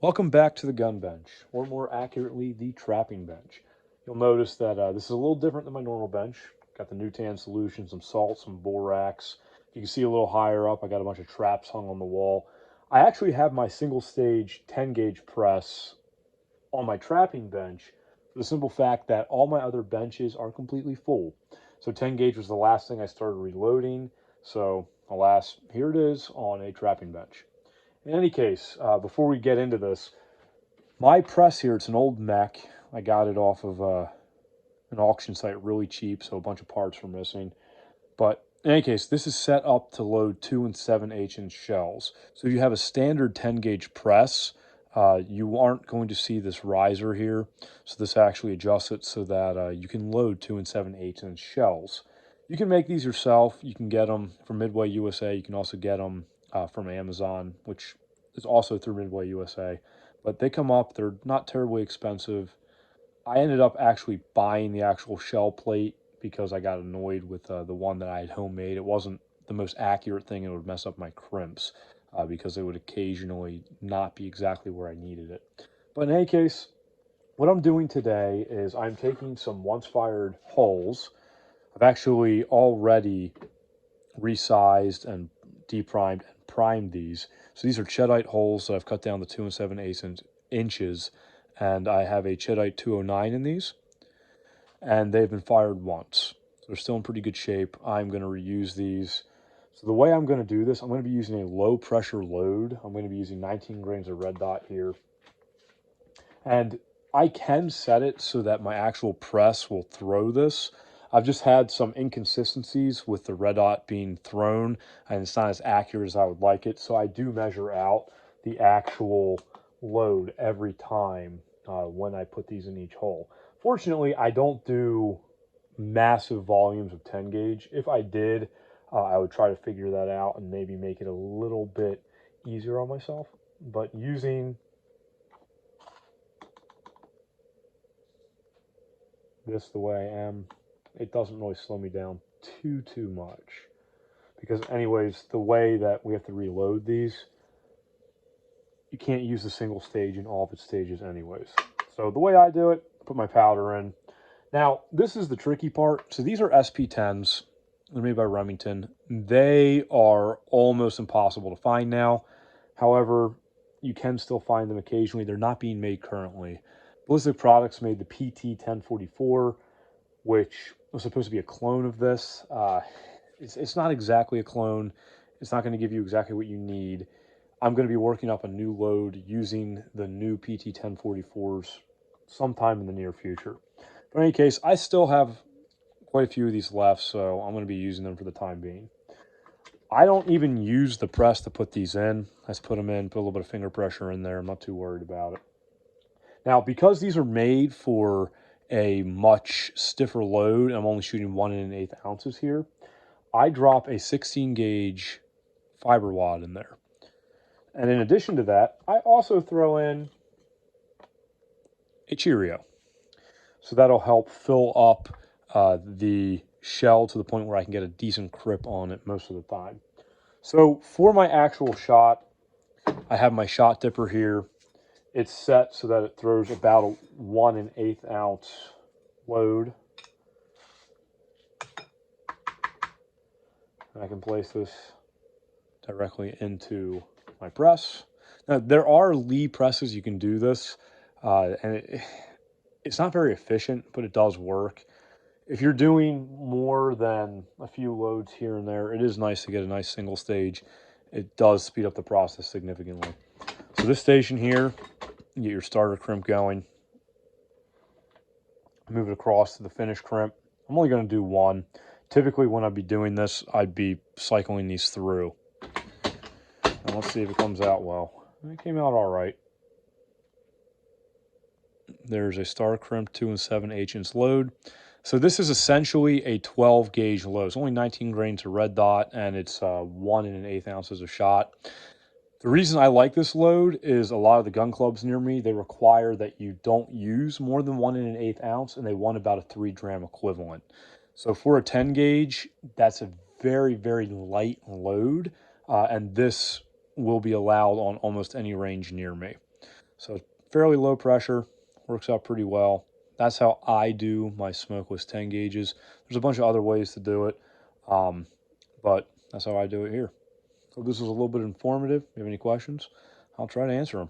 Welcome back to the gun bench, or more accurately, the trapping bench. You'll notice that this is a little different than my normal bench. Got the Newtan solution, some salt, some borax. You can see a little higher up, I got a bunch of traps hung on the wall. I actually have my single stage 10 gauge press on my trapping bench for the simple fact that all my other benches are completely full. So 10 gauge was the last thing I started reloading. So alas, here it is on a trapping bench. In any case, before we get into this, my press here, it's an old mech. I got it off of an auction site really cheap, so a bunch of parts were missing. But in any case, this is set up to load 2 and 7/8" shells. So if you have a standard 10 gauge press, you aren't going to see this riser here. So this actually adjusts it so that you can load 2 and 7/8" shells. You can make these yourself. You can get them from Midway USA. You can also get them from Amazon, which is also through Midway USA. But they come up, they're not terribly expensive. I ended up actually buying the actual shell plate because I got annoyed with the one that I had homemade. It wasn't the most accurate thing, and it would mess up my crimps because it would occasionally not be exactly where I needed it. But in any case, what I'm doing today is I'm taking some once fired hulls. I've actually already resized and deprimed and primed these. So these are Cheddite holes that I've cut down to 2 and 7/8 inches, and I have a Cheddite 209 in these, and they've been fired once. So they're still in pretty good shape. I'm going to reuse these. So the way I'm going to do this, I'm going to be using a low pressure load. I'm going to be using 19 grains of red dot here. And I can set it so that my actual press will throw this. I've just had some inconsistencies with the red dot being thrown, and it's not as accurate as I would like it. So I do measure out the actual load every time when I put these in each hole. Fortunately, I don't do massive volumes of 10 gauge. If I did, I would try to figure that out and maybe make it a little bit easier on myself. But using this the way I am, it doesn't really slow me down too much. Because anyways, the way that we have to reload these, you can't use the single stage in all of its stages anyways. So the way I do it, put my powder in. Now, this is the tricky part. So these are SP10s. They're made by Remington. They are almost impossible to find now. However, you can still find them occasionally. They're not being made currently. Ballistic Products made the PT-1044, which was supposed to be a clone of this. It's not exactly a clone. It's not going to give you exactly what you need. I'm going to be working up a new load using the new PT-1044s sometime in the near future. But in any case, I still have quite a few of these left, so I'm going to be using them for the time being. I don't even use the press to put these in. I just put them in, put a little bit of finger pressure in there. I'm not too worried about it. Now, because these are made for a much stiffer load, I'm only shooting 1 1/8 ounces here, I drop a 16 gauge fiber wad in there. And in addition to that, I also throw in a Cheerio. So that'll help fill up the shell to the point where I can get a decent grip on it most of the time. So for my actual shot, I have my shot dipper here. It's set so that it throws about a 1 1/8 ounce load. And I can place this directly into my press. Now, there are Lee presses you can do this, and it's not very efficient, but it does work. If you're doing more than a few loads here and there, it is nice to get a nice single stage. It does speed up the process significantly. So this station here, you get your starter crimp going. Move it across to the finish crimp. I'm only going to do one. Typically when I'd be doing this, I'd be cycling these through. Now let's see if it comes out well. It came out all right. There's a star crimp 2 7/8" load. So this is essentially a 12 gauge load. It's only 19 grains of red dot, and it's 1 1/8 ounces of shot. The reason I like this load is a lot of the gun clubs near me, they require that you don't use more than 1 1/8 ounce, and they want about a 3 gram equivalent. So for a 10 gauge, that's a very light load, and this will be allowed on almost any range near me. So fairly low pressure, works out pretty well. That's how I do my smokeless 10 gauges. There's a bunch of other ways to do it, but that's how I do it here. So this was a little bit informative. If you have any questions, I'll try to answer them.